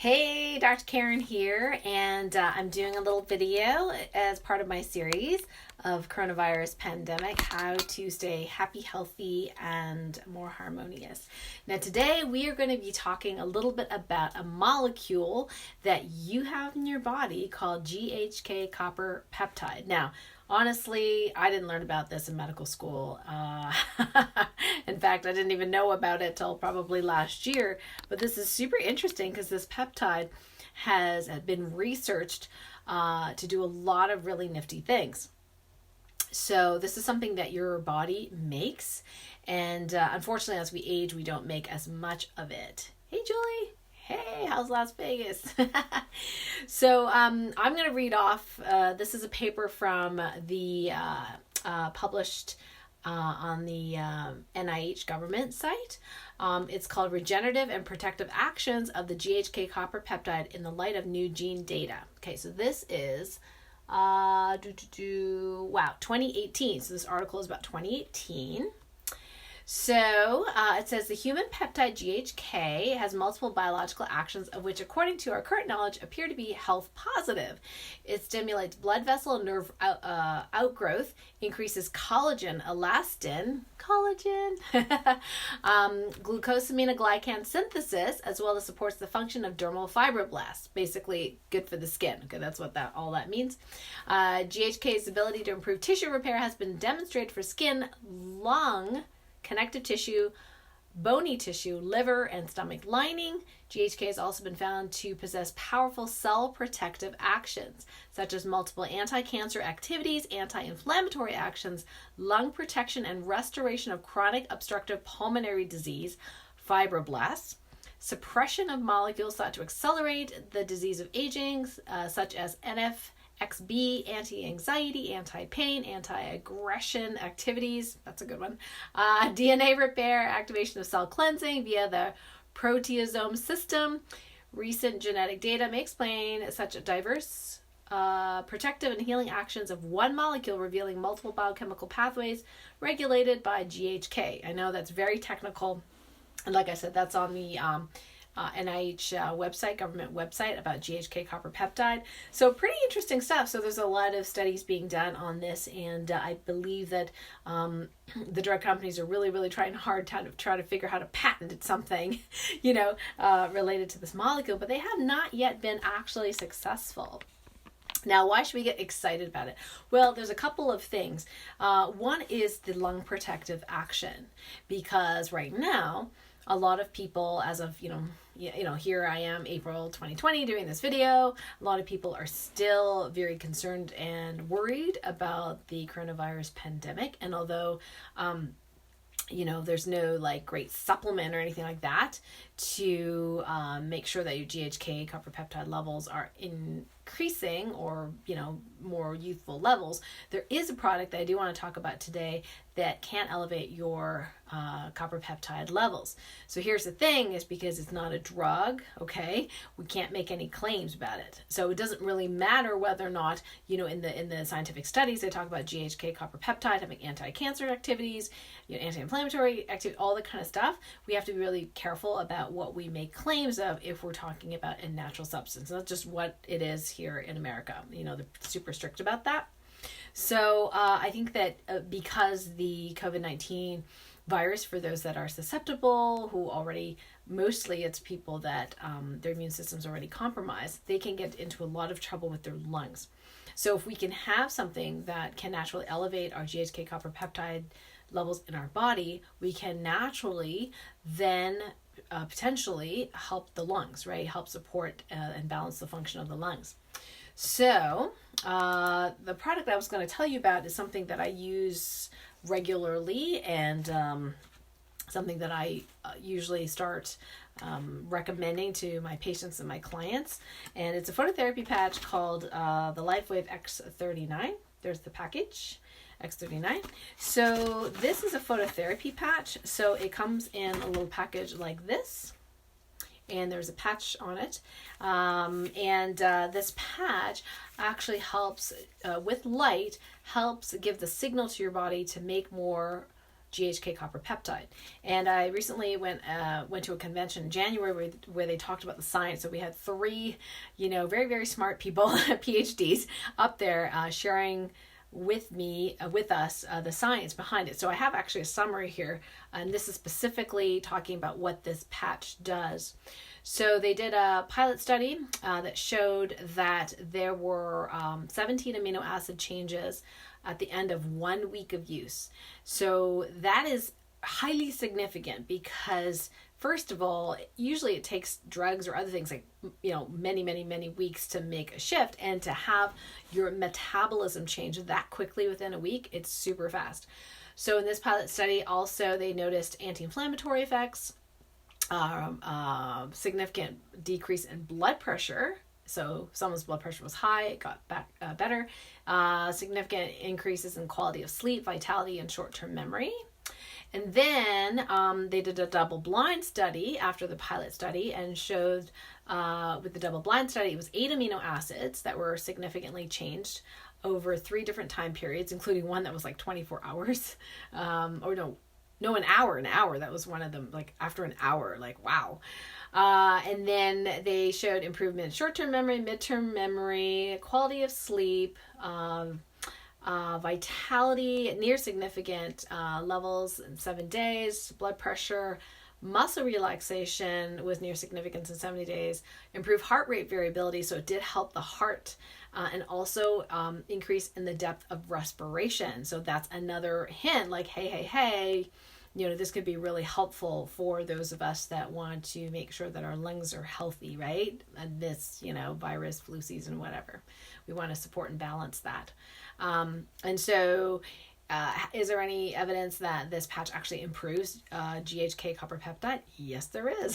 Hey, Dr. Karen here, and I'm doing a little video as part of my series of coronavirus pandemic, how to stay happy, healthy, and more harmonious. Now, today we are going to be talking a little bit about a molecule that you have in your body called GHK-copper peptide. Now, honestly, I didn't learn about this in medical school. In fact, I didn't even know about it till probably last year. But this is super interesting because this peptide has been researched to do a lot of really nifty things. So this is something that your body makes. And unfortunately, as we age, we don't make as much of it. Hey, Julie. Hey, how's Las Vegas? So I'm going to read off. This is a paper from the published on the NIH government site. It's called Regenerative and Protective Actions of the GHK-copper peptide in the Light of New Gene Data. Okay, so this is 2018. So this article is about 2018. So it says the human peptide GHK has multiple biological actions of which, according to our current knowledge, appear to be health positive. It stimulates blood vessel and nerve outgrowth, increases glucosamine glycan synthesis, as well as supports the function of dermal fibroblasts. Basically, good for the skin. Okay, that's what all that means. GHK's ability to improve tissue repair has been demonstrated for skin, lung, connective tissue, bony tissue, liver, and stomach lining. GHK has also been found to possess powerful cell protective actions, such as multiple anti-cancer activities, anti-inflammatory actions, lung protection, and restoration of chronic obstructive pulmonary disease, fibroblasts, suppression of molecules thought to accelerate the disease of aging, such as NF-XB, anti-anxiety, anti-pain, anti-aggression activities. That's a good one. DNA repair, activation of cell cleansing via the proteasome system. Recent genetic data may explain such a diverse protective and healing actions of one molecule, revealing multiple biochemical pathways regulated by GHK. I know that's very technical. And like I said, that's on the NIH website, government website, about GHK copper peptide. So pretty interesting stuff. So there's a lot of studies being done on this, and I believe that the drug companies are really trying hard to try to figure out how to patent something, related to this molecule, but they have not yet been actually successful. Now, why should we get excited about it? Well, there's a couple of things. One is the lung protective action, because right now, a lot of people, as of, here I am, April 2020, doing this video, a lot of people are still very concerned and worried about the coronavirus pandemic. And although, there's no great supplement or anything like that to make sure that your GHK copper peptide levels are increasing or, more youthful levels, there is a product that I do want to talk about today that can elevate your copper peptide levels. So here's the thing, is because it's not a drug, okay, we can't make any claims about it. So it doesn't really matter whether or not, in the scientific studies, they talk about GHK copper peptide having anti-cancer activities, anti-inflammatory activity, all that kind of stuff. We have to be really careful about what we make claims of if we're talking about a natural substance. That's just what it is here in America. They're super strict about that. So I think that because the COVID-19 virus, for those that are susceptible, who already, mostly it's people that their immune system's already compromised, they can get into a lot of trouble with their lungs. So if we can have something that can naturally elevate our GHK copper peptide levels in our body, we can naturally then potentially help the lungs, right? Help support and balance the function of the lungs. So the product I was going to tell you about is something that I use regularly, and something that I usually start recommending to my patients and my clients. And it's a phototherapy patch called the Lifewave X39. There's the package, X39. So this is a phototherapy patch. So it comes in a little package like this, and there's a patch on it. This patch actually helps with light, helps give the signal to your body to make more GHK copper peptide. And I recently went to a convention in January where they talked about the science. So we had 3, very, very smart people, PhDs, up there sharing with us the science behind it. So I have actually a summary here, and this is specifically talking about what this patch does. So they did a pilot study that showed that there were 17 amino acid changes at the end of 1 week of use. So that is highly significant because, first of all, usually it takes drugs or other things like, many, many, many weeks to make a shift, and to have your metabolism change that quickly within a week, it's super fast. So in this pilot study, also they noticed anti-inflammatory effects, significant decrease in blood pressure. So someone's blood pressure was high, it got back better. Significant increases in quality of sleep, vitality, and short-term memory. And then they did a double-blind study after the pilot study and showed with the double-blind study, it was 8 amino acids that were significantly changed over 3 different time periods, including one that was like 24 hours. An hour. That was one of them, like after an hour, like, wow. And then they showed improvement in short-term memory, mid-term memory, quality of sleep, vitality, near significant levels in 7 days, blood pressure, muscle relaxation was near significance in 70 days, improved heart rate variability, so it did help the heart, and also increase in the depth of respiration. So that's another hint, like, hey, this could be really helpful for those of us that want to make sure that our lungs are healthy, right? And this, virus, flu season, whatever. We want to support and balance that. And so is there any evidence that this patch actually improves GHK copper peptide? Yes, there is.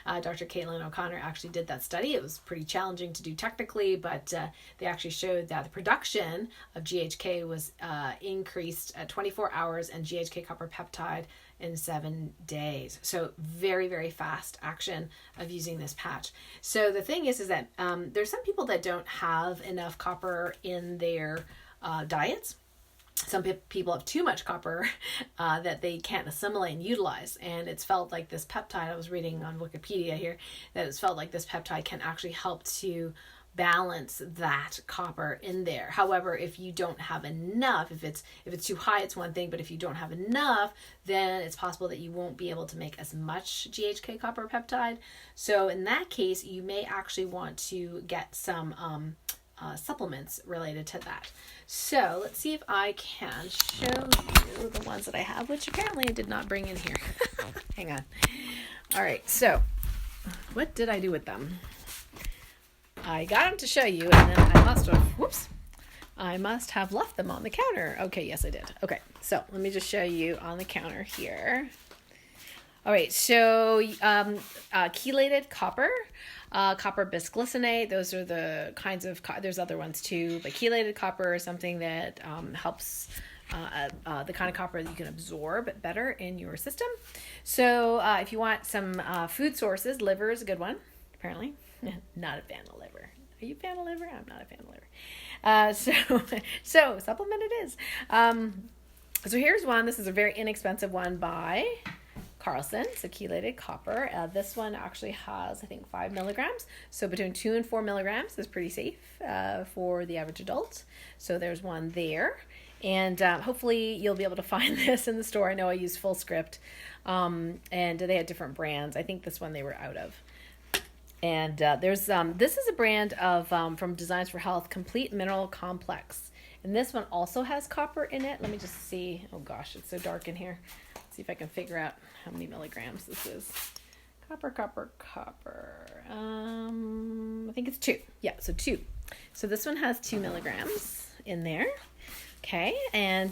Dr. Caitlin O'Connor actually did that study. It was pretty challenging to do technically, but they actually showed that the production of GHK was increased at 24 hours and GHK copper peptide in 7 days. So very, very fast action of using this patch. So the thing is that there's some people that don't have enough copper in their diets. Some people have too much copper that they can't assimilate and utilize. And it's felt like this peptide, I was reading on Wikipedia here, that it's felt like this peptide can actually help to balance that copper in there. However, if you don't have enough, if it's too high, it's one thing, but if you don't have enough, then it's possible that you won't be able to make as much GHK copper peptide. So in that case, you may actually want to get some supplements related to that. So let's see if I can show you the ones that I have, which apparently I did not bring in here. Hang on. All right, so what did I do with them? I got them to show you, and then I must have left them on the counter. Okay, yes, I did. Okay, so let me just show you on the counter here. All right, so chelated copper, copper bisglycinate, those are the kinds of, there's other ones too, but chelated copper is something that helps the kind of copper that you can absorb better in your system. So if you want some food sources, liver is a good one, apparently. Not a fan of liver. Are you a fan of liver? I'm not a fan of liver. So supplement it is. So here's one. This is a very inexpensive one by Carlson. It's a chelated copper. This one actually has, I think, 5 milligrams. So between 2 and 4 milligrams is pretty safe for the average adult. So there's one there. And hopefully you'll be able to find this in the store. I know I used Full Script. And they had different brands. I think this one they were out of. And there's this is a brand of from Designs for Health, Complete Mineral Complex. And this one also has copper in it. Let me just see. Oh gosh, it's so dark in here. Let's see if I can figure out how many milligrams this is. Copper. I think it's 2. Yeah, so 2. So this one has 2 milligrams in there. Okay, and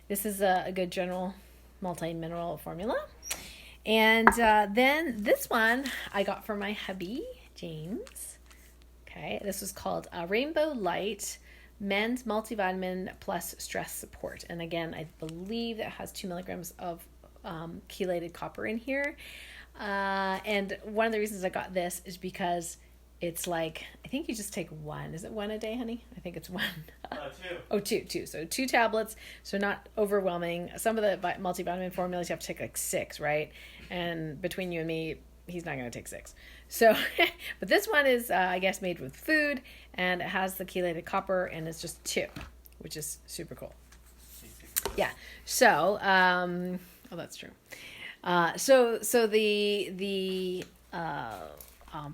this is a good general multi-mineral formula. And then this one I got from my hubby, James. Okay, this was called Rainbow Light Men's Multivitamin Plus Stress Support. And again, I believe it has 2 milligrams of chelated copper in here. And one of the reasons I got this is because It's like, I think you just take one. Is it one a day, honey? I think it's one. Two. Oh, two. So 2 tablets. So not overwhelming. Some of the multivitamin formulas, you have to take like 6, right? And between you and me, he's not going to take 6. So, but this one is, I guess, made with food, and it has the chelated copper, and it's just 2, which is super cool. Yeah. So, oh, that's true. So the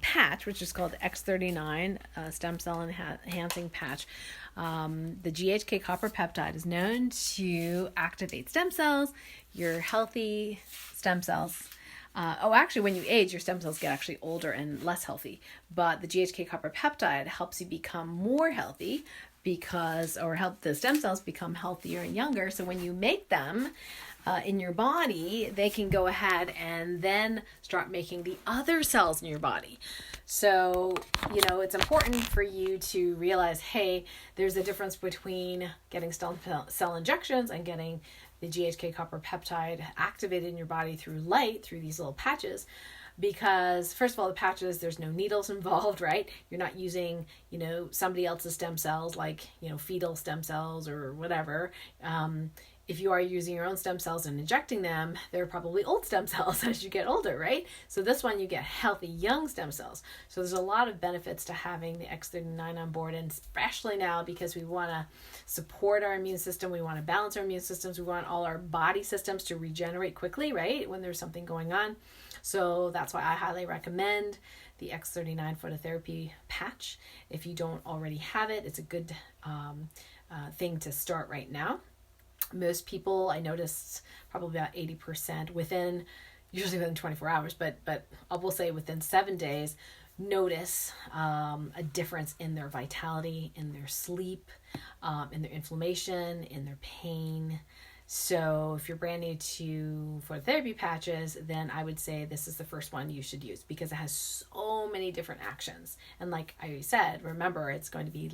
patch, which is called X39, stem cell enhancing patch, the GHK copper peptide is known to activate stem cells, your healthy stem cells. Actually, when you age, your stem cells get actually older and less healthy. But the GHK copper peptide helps you become more healthy help the stem cells become healthier and younger. So when you make them in your body, they can go ahead and then start making the other cells in your body. So, it's important for you to realize, hey, there's a difference between getting stem cell injections and getting the GHK copper peptide activated in your body through light, through these little patches. Because first of all, the patches, there's no needles involved, right? You're not using, somebody else's stem cells, like, fetal stem cells or whatever. If you are using your own stem cells and injecting them, they're probably old stem cells as you get older, right? So this one, you get healthy young stem cells. So there's a lot of benefits to having the X39 on board, and especially now because we want to support our immune system. We want to balance our immune systems. We want all our body systems to regenerate quickly, right? When there's something going on. So that's why I highly recommend the X39 phototherapy patch. If you don't already have it, it's a good thing to start right now. Most people, I noticed probably about 80% usually within 24 hours, but I will say within 7 days, notice a difference in their vitality, in their sleep, in their inflammation, in their pain. So if you're brand new to phototherapy patches, then I would say this is the first one you should use because it has so many different actions. And like I said, remember, it's going to be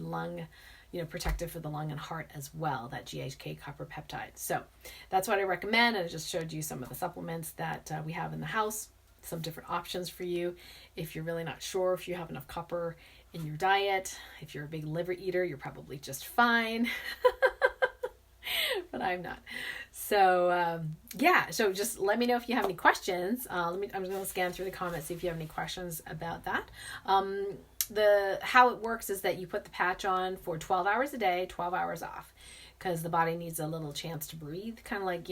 protective for the lung and heart as well, that GHK copper peptide. So that's what I recommend. And I just showed you some of the supplements that we have in the house, some different options for you. If you're really not sure if you have enough copper in your diet, if you're a big liver eater, you're probably just fine. But I'm not. So, so just let me know if you have any questions. I'm going to scan through the comments, see if you have any questions about that. How it works is that you put the patch on for 12 hours a day, 12 hours off, because the body needs a little chance to breathe, kind of like,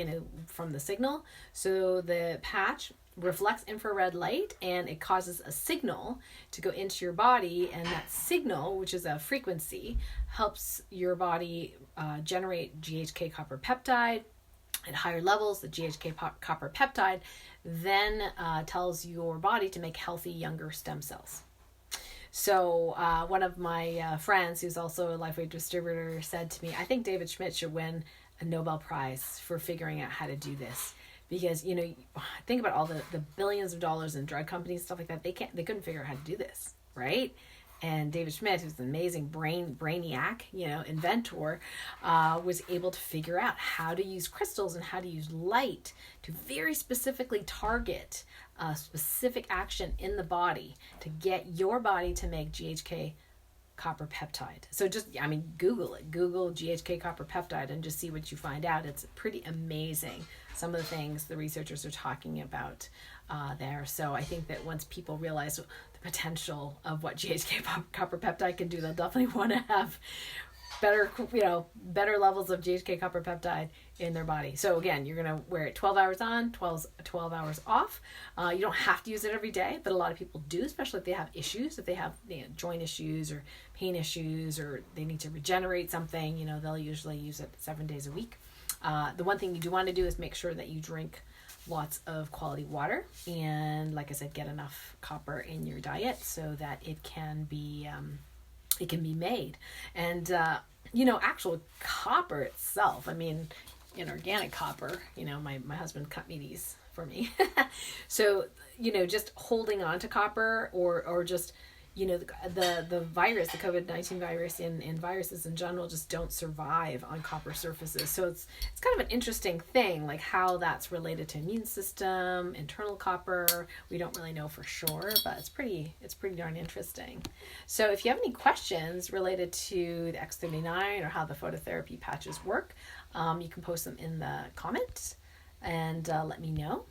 from the signal. So the patch reflects infrared light and it causes a signal to go into your body, and that signal, which is a frequency, helps your body generate GHK copper peptide at higher levels. The GHK copper peptide then tells your body to make healthy younger stem cells. So one of my friends, who's also a Lifewave distributor, said to me, I think David Schmidt should win a Nobel Prize for figuring out how to do this. Because, think about all the billions of dollars in drug companies, stuff like that. They couldn't figure out how to do this, right? And David Schmidt, who's an amazing brainiac, inventor, was able to figure out how to use crystals and how to use light to very specifically target a specific action in the body to get your body to make GHK copper peptide. So just, Google it. Google GHK copper peptide and just see what you find out. It's pretty amazing, some of the things the researchers are talking about there. So I think that once people realize the potential of what GHK copper peptide can do, they'll definitely want to have better levels of GHK copper peptide in their body. So again, you're going to wear it 12 hours on, 12 hours off. You don't have to use it every day, but a lot of people do, especially if they have issues, if they have joint issues or pain issues, or they need to regenerate something, they'll usually use it 7 days a week. The one thing you do want to do is make sure that you drink lots of quality water, and like I said, get enough copper in your diet so that it can be made. And actual copper itself, inorganic copper, my husband cut me these for me. So just holding on to copper or just the virus, the COVID-19 virus, and viruses in general just don't survive on copper surfaces. So it's kind of an interesting thing, like how that's related to immune system, internal copper. We don't really know for sure, but it's pretty darn interesting. So if you have any questions related to the X39 or how the phototherapy patches work, you can post them in the comments and let me know.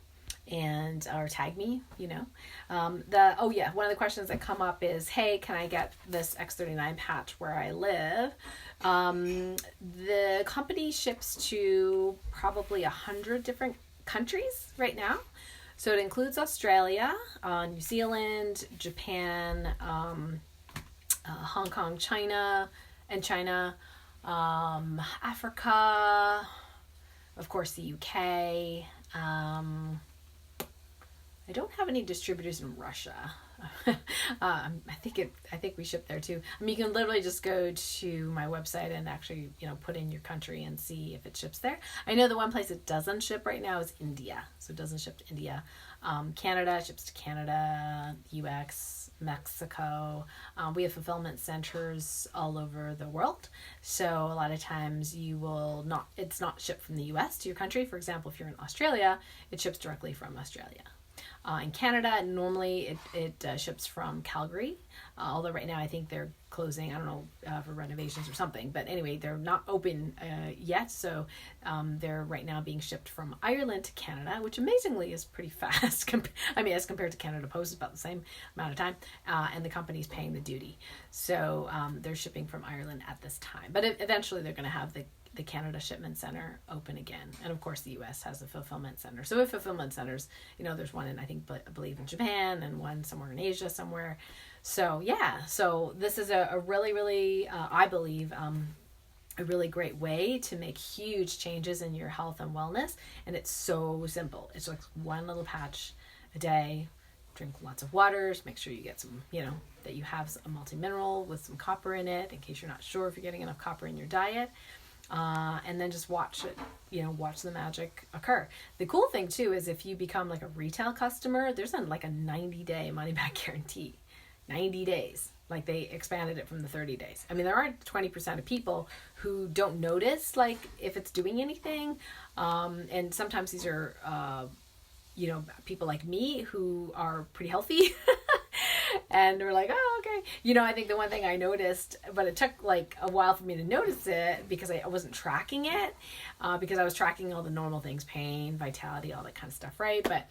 Or tag me, one of the questions that come up is, hey, can I get this X39 patch where I live? The company ships to probably 100 different countries right now. So it includes Australia, New Zealand, Japan, Hong Kong, China, Africa, of course the UK. I don't have any distributors in Russia. I think we ship there too. I mean, you can literally just go to my website and actually, put in your country and see if it ships there. I know the one place it doesn't ship right now is India. So it doesn't ship to India. Canada ships to Canada, US, Mexico. We have fulfillment centers all over the world. So a lot of times it's not shipped from the US to your country. For example, if you're in Australia, it ships directly from Australia. In Canada, normally it ships from Calgary, although right now I think they're closing, I don't know, for renovations or something. But anyway, they're not open yet, so they're right now being shipped from Ireland to Canada, which amazingly is pretty fast. As compared to Canada Post, it's about the same amount of time, and the company's paying the duty. So they're shipping from Ireland at this time. But eventually they're going to have the Canada Shipment Center open again. And of course the US has a fulfillment center. So with fulfillment centers, there's one in, I believe in Japan, and one somewhere in Asia somewhere. So yeah, so this is a really, really, I believe, a really great way to make huge changes in your health and wellness. And it's so simple. It's like one little patch a day. Drink lots of waters, make sure you get some, that you have a multimineral with some copper in it, in case you're not sure if you're getting enough copper in your diet. And then just watch it, watch the magic occur. The cool thing too is if you become like a retail customer, there's a 90-day money back guarantee. 90 days. Like they expanded it from the 30 days. I mean, there are 20% of people who don't notice like if it's doing anything. And sometimes these are, people like me who are pretty healthy. And we're like, oh, okay. I think the one thing I noticed, but it took like a while for me to notice it because I wasn't tracking it, because I was tracking all the normal things, pain, vitality, all that kind of stuff, right? But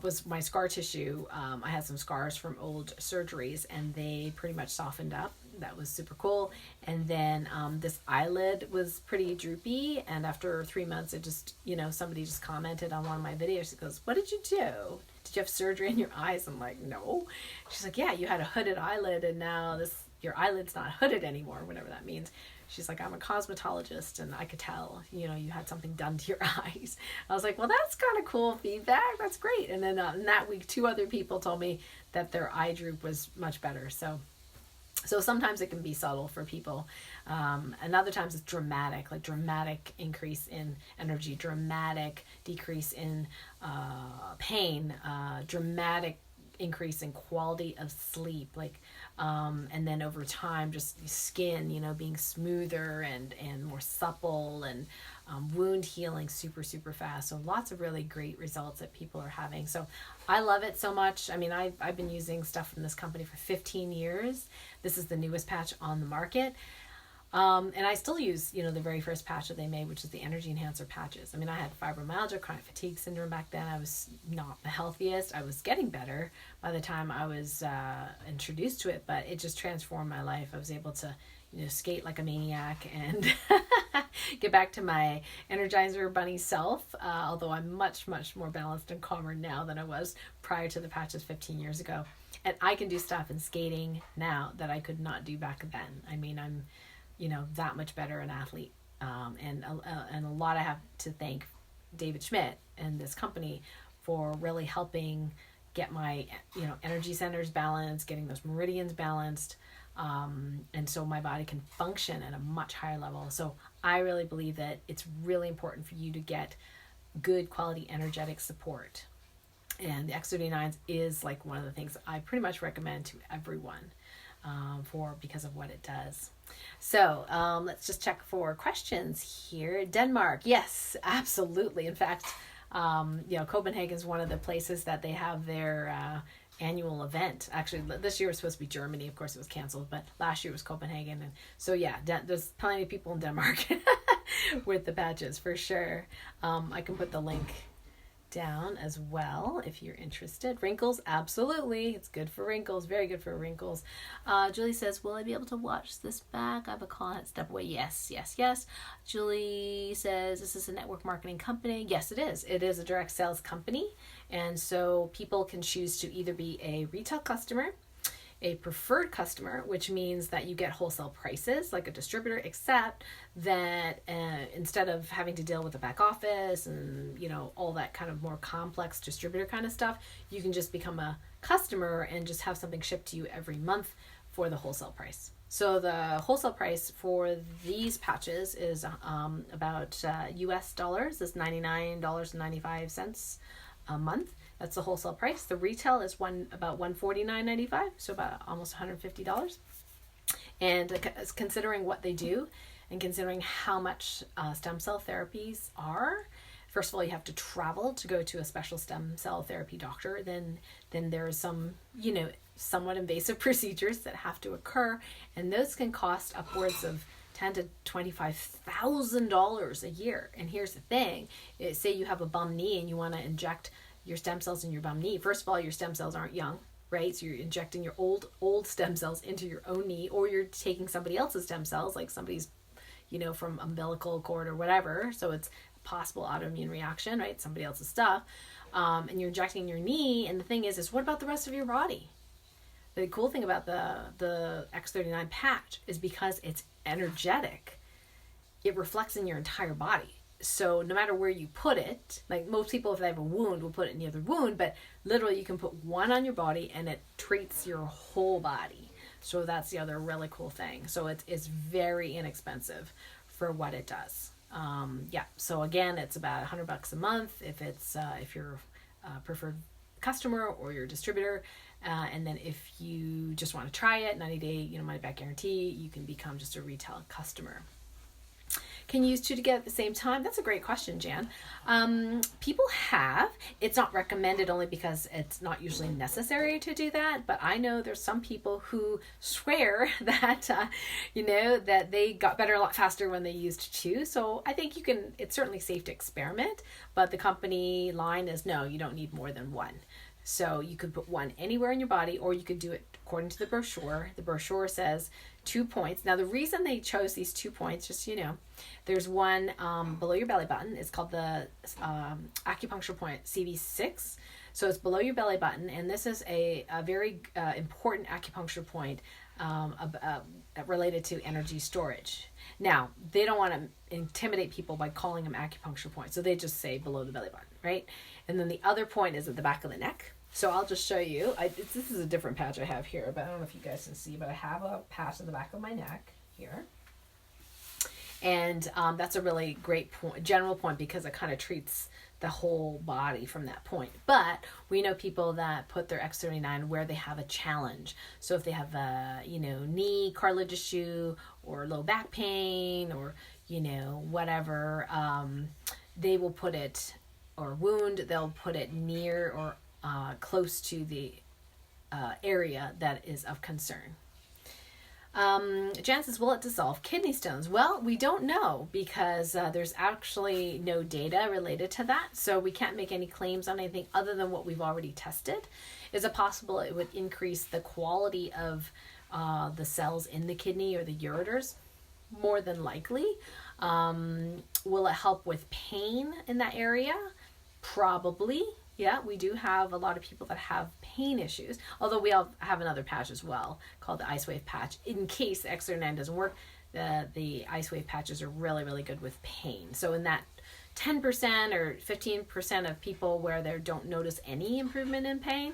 was my scar tissue. I had some scars from old surgeries and they pretty much softened up. That was super cool. And then this eyelid was pretty droopy. And after 3 months, it just, somebody just commented on one of my videos. She goes, what did you do? Did you have surgery in your eyes? I'm like, no. She's like, yeah, you had a hooded eyelid and now your eyelid's not hooded anymore, whatever that means. She's like, I'm a cosmetologist and I could tell, you had something done to your eyes. I was like, well, that's kind of cool feedback. That's great. And then in that week, 2 other people told me that their eye droop was much better. So sometimes it can be subtle for people. And other times it's dramatic, like dramatic increase in energy, dramatic decrease in pain, dramatic increase in quality of sleep, and then over time, just skin, being smoother and more supple, and wound healing super, super fast. So lots of really great results that people are having. So I love it so much. I mean, I've been using stuff from this company for 15 years. This is the newest patch on the market. And I still use, the very first patch that they made, which is the energy enhancer patches. I mean, I had fibromyalgia, chronic fatigue syndrome back then. I was not the healthiest. I was getting better by the time I was introduced to it, but it just transformed my life. I was able to, skate like a maniac and get back to my Energizer Bunny self, although I'm much, much more balanced and calmer now than I was prior to the patches 15 years ago. And I can do stuff in skating now that I could not do back then. I mean, I'm that much better an athlete. And a lot I have to thank David Schmidt and this company for really helping get my, energy centers balanced, getting those meridians balanced. And so my body can function at a much higher level. So I really believe that it's really important for you to get good quality energetic support. And the X39 is like one of the things I pretty much recommend to everyone because of what it does. So let's just check for questions here. Denmark, yes, absolutely. In fact, Copenhagen is one of the places that they have their annual event. Actually, this year was supposed to be Germany. Of course, it was canceled, but last year was Copenhagen. And so, yeah, there's plenty of people in Denmark with the patches for sure. I can put the link down as well if you're interested. Wrinkles, absolutely. It's good for wrinkles. Very good for wrinkles. Julie says, will I be able to watch this back? I have a call at Step Away. Yes. Julie says, this is a network marketing company. Yes, it is. It is a direct sales company. And so people can choose to either be a retail customer, a preferred customer, which means that you get wholesale prices like a distributor, except that instead of having to deal with the back office and all that kind of more complex distributor kind of stuff, you can just become a customer and just have something shipped to you every month for the wholesale price. So the wholesale price for these patches is about US dollars is $99.95 a month. That's the wholesale price. The retail is about $149.95, so about almost $150. And considering what they do and considering how much stem cell therapies are, first of all, you have to travel to go to a special stem cell therapy doctor. Then there's some, somewhat invasive procedures that have to occur, and those can cost upwards of $10,000 to $25,000 a year. And here's the thing: say you have a bum knee and you want to inject your stem cells in your bum knee. First of all, your stem cells aren't young, right? So you're injecting your old stem cells into your own knee, or you're taking somebody else's stem cells, like somebody's, from umbilical cord or whatever. So it's a possible autoimmune reaction, right? Somebody else's stuff. And you're injecting your knee. And the thing is what about the rest of your body? The cool thing about the X39 patch is because it's energetic, it reflects in your entire body. So no matter where you put it, like most people, if they have a wound, will put it in the other wound, but literally you can put one on your body and it treats your whole body. So that's the other really cool thing. So it's very inexpensive for what it does. So again, it's about $100 a month if you're a preferred customer or your distributor. And then if you just want to try it, 90-day money back guarantee, you can become just a retail customer. Can you use two together at the same time? That's a great question, Jan. People have. It's not recommended only because it's not usually necessary to do that. But I know there's some people who swear that, that they got better a lot faster when they used two. So I think it's certainly safe to experiment. But the company line is, no, you don't need more than one. So you could put one anywhere in your body, or you could do it according to the brochure. The brochure says 2 points. Now, the reason they chose these 2 points, just there's one below your belly button. It's called the acupuncture point CV6. So it's below your belly button, and this is a very important acupuncture point related to energy storage. Now, they don't want to intimidate people by calling them acupuncture points, so they just say below the belly button, right? And then the other point is at the back of the neck. So I'll just show you. This is a different patch I have here, but I don't know if you guys can see, but I have a patch in the back of my neck here. And that's a really great point, general point, because it kind of treats the whole body from that point. But we know people that put their X39 where they have a challenge. So if they have a, knee cartilage issue or low back pain or, whatever, they will put it, or wound, they'll put it near or close to the area that is of concern. Jan says, will it dissolve kidney stones? Well, we don't know because there's actually no data related to that. So we can't make any claims on anything other than what we've already tested. Is it possible it would increase the quality of the cells in the kidney or the ureters? More than likely. Will it help with pain in that area? Probably. Yeah, we do have a lot of people that have pain issues, although we all have another patch as well called the Icewave patch. In case the X39 doesn't work, the Icewave patches are really, really good with pain. So in that 10% or 15% of people where they don't notice any improvement in pain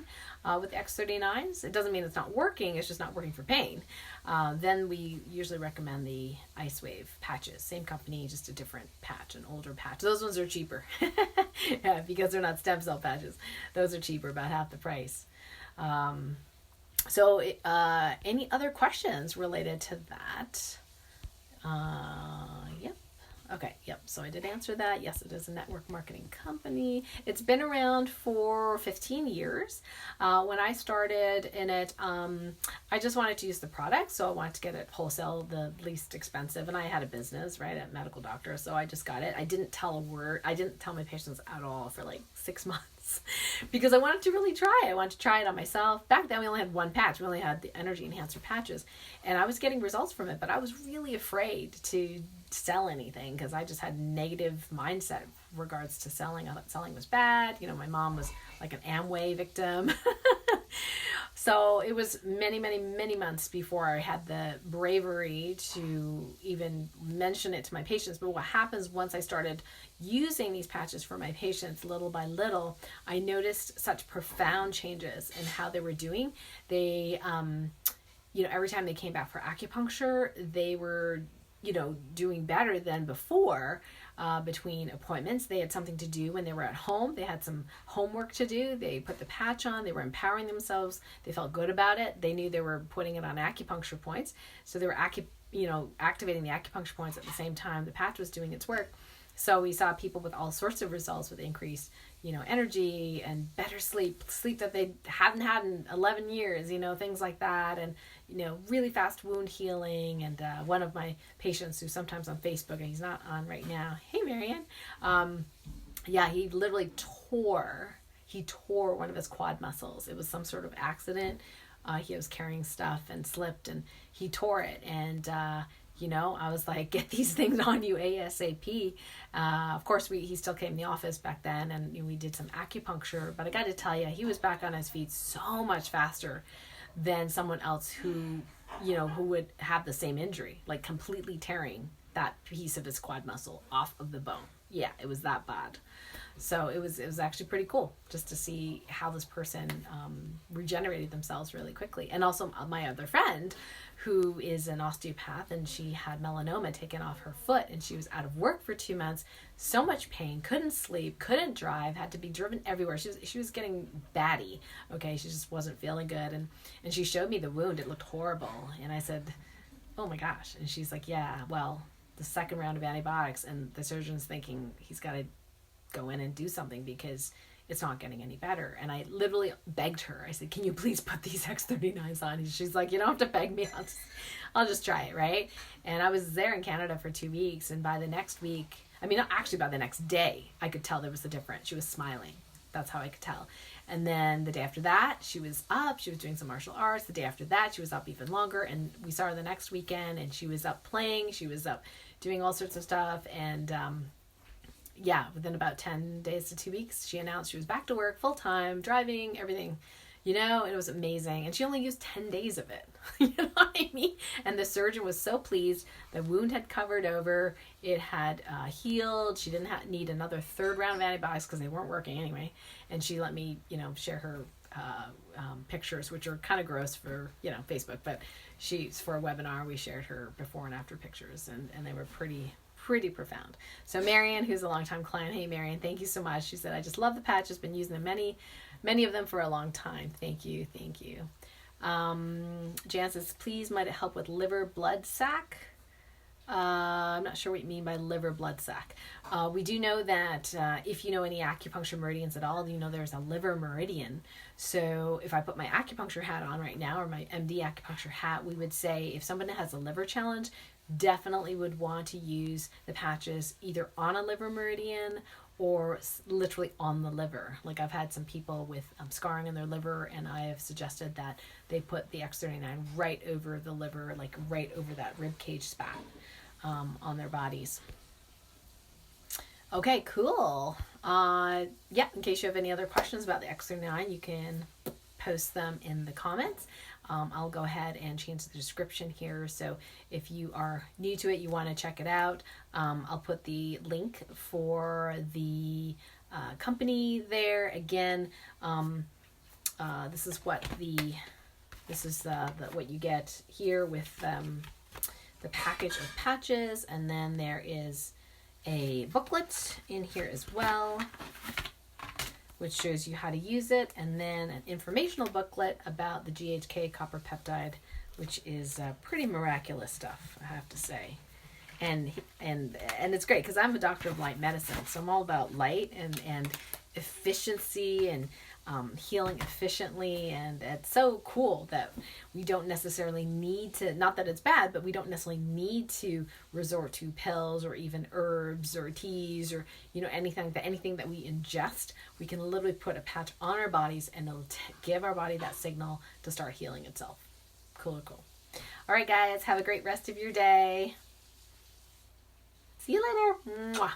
with X39s. It doesn't mean it's not working, it's just not working for pain. Then we usually recommend the Icewave patches. Same company, just a different patch, an older patch. Those ones are cheaper yeah, because they're not stem cell patches. Those are cheaper, about half the price. So any other questions related to that? Yep. Okay, yep. So I did answer that. Yes, it is a network marketing company. It's been around for 15 years. When I started in it, I just wanted to use the product. So I wanted to get it wholesale, the least expensive. And I had a business, right, at medical doctor. So I just got it. I didn't tell a word. I didn't tell my patients at all for like 6 months because I wanted to really try it. I wanted to try it on myself. Back then we only had one patch. We only had the energy enhancer patches. And I was getting results from it, but I was really afraid to sell anything because I just had negative mindset regards to selling. I thought selling was bad. You know, my mom was like an Amway victim. So it was many, many, many months before I had the bravery to even mention it to my patients. But what happens once I started using these patches for my patients little by little, I noticed such profound changes in how they were doing. They, you know, every time they came back for acupuncture, they were, you know, doing better than before. Between appointments, they had something to do when they were at home. They had some homework to do. They put the patch on. They were empowering themselves. They felt good about it. They knew they were putting it on acupuncture points. So they were activating the acupuncture points at the same time the patch was doing its work. So we saw people with all sorts of results with increased, you know, energy and better sleep that they hadn't had in 11 years, you know, things like that. And, you know, really fast wound healing. And one of my patients who's sometimes on Facebook, and he's not on right now. Hey, Marianne. Yeah, he literally tore one of his quad muscles. It was some sort of accident. He was carrying stuff and slipped and he tore it. And, you know, I was like, get these things on you ASAP. Of course, he still came in the office back then and we did some acupuncture. But I got to tell you, he was back on his feet so much faster than someone else who, you know, who would have the same injury, like completely tearing that piece of his quad muscle off of the bone. Yeah, it was that bad. So it was actually pretty cool just to see how this person regenerated themselves really quickly. And also my other friend who is an osteopath, and she had melanoma taken off her foot and she was out of work for 2 months, so much pain, couldn't sleep, couldn't drive, had to be driven everywhere. She was getting batty. Okay, she just wasn't feeling good. And she showed me the wound. It looked horrible. And I said, oh my gosh. And she's like, yeah, well, the second round of antibiotics, and the surgeon's thinking he's got to go in and do something because it's not getting any better. And I literally begged her. I said, can you please put these X39s on? And she's like, you don't have to beg me. I'll just try it, right? And I was there in Canada for 2 weeks. And by the next week, I mean, actually by the next day, I could tell there was a difference. She was smiling. That's how I could tell. And then the day after that, she was up. She was doing some martial arts. The day after that, she was up even longer. And we saw her the next weekend, and she was up playing. She was up doing all sorts of stuff. And yeah, within about 10 days to 2 weeks, she announced she was back to work full-time, driving, everything, you know, it was amazing. And she only used 10 days of it, you know what I mean? And the surgeon was so pleased. The wound had covered over. It had healed. She didn't need another third round of antibiotics because they weren't working anyway. And she let me, you know, share her pictures, which are kind of gross for, you know, Facebook. But for a webinar, we shared her before and after pictures, and they were pretty profound. So Marianne, who's a longtime client, hey Marianne, thank you so much. She said, I just love the patches, been using them many of them for a long time. Thank you. Jan says, please, might it help with liver blood sac? I'm not sure what you mean by liver blood sac. We do know that if you know any acupuncture meridians at all, you know there's a liver meridian. So if I put my acupuncture hat on right now, or my MD acupuncture hat, we would say if someone has a liver challenge, definitely would want to use the patches either on a liver meridian or literally on the liver. Like I've had some people with scarring in their liver, and I have suggested that they put the X39 right over the liver, like right over that rib cage spot on their bodies. Okay, cool. Yeah, in case you have any other questions about the X39, you can post them in the comments. I'll go ahead and change the description here. So if you are new to it, you want to check it out, I'll put the link for the company there. Again, this is what what you get here with the package of patches, and then there is a booklet in here as well, which shows you how to use it, and then an informational booklet about the GHK copper peptide, which is pretty miraculous stuff, I have to say. And it's great because I'm a doctor of light medicine, so I'm all about light and efficiency and healing efficiently, and it's so cool that we don't necessarily need to, not that it's bad, but we don't necessarily need to resort to pills or even herbs or teas or anything that we ingest. We can literally put a patch on our bodies and it'll give our body that signal to start healing itself. Cool. All right, guys, have a great rest of your day. See you later. Mwah.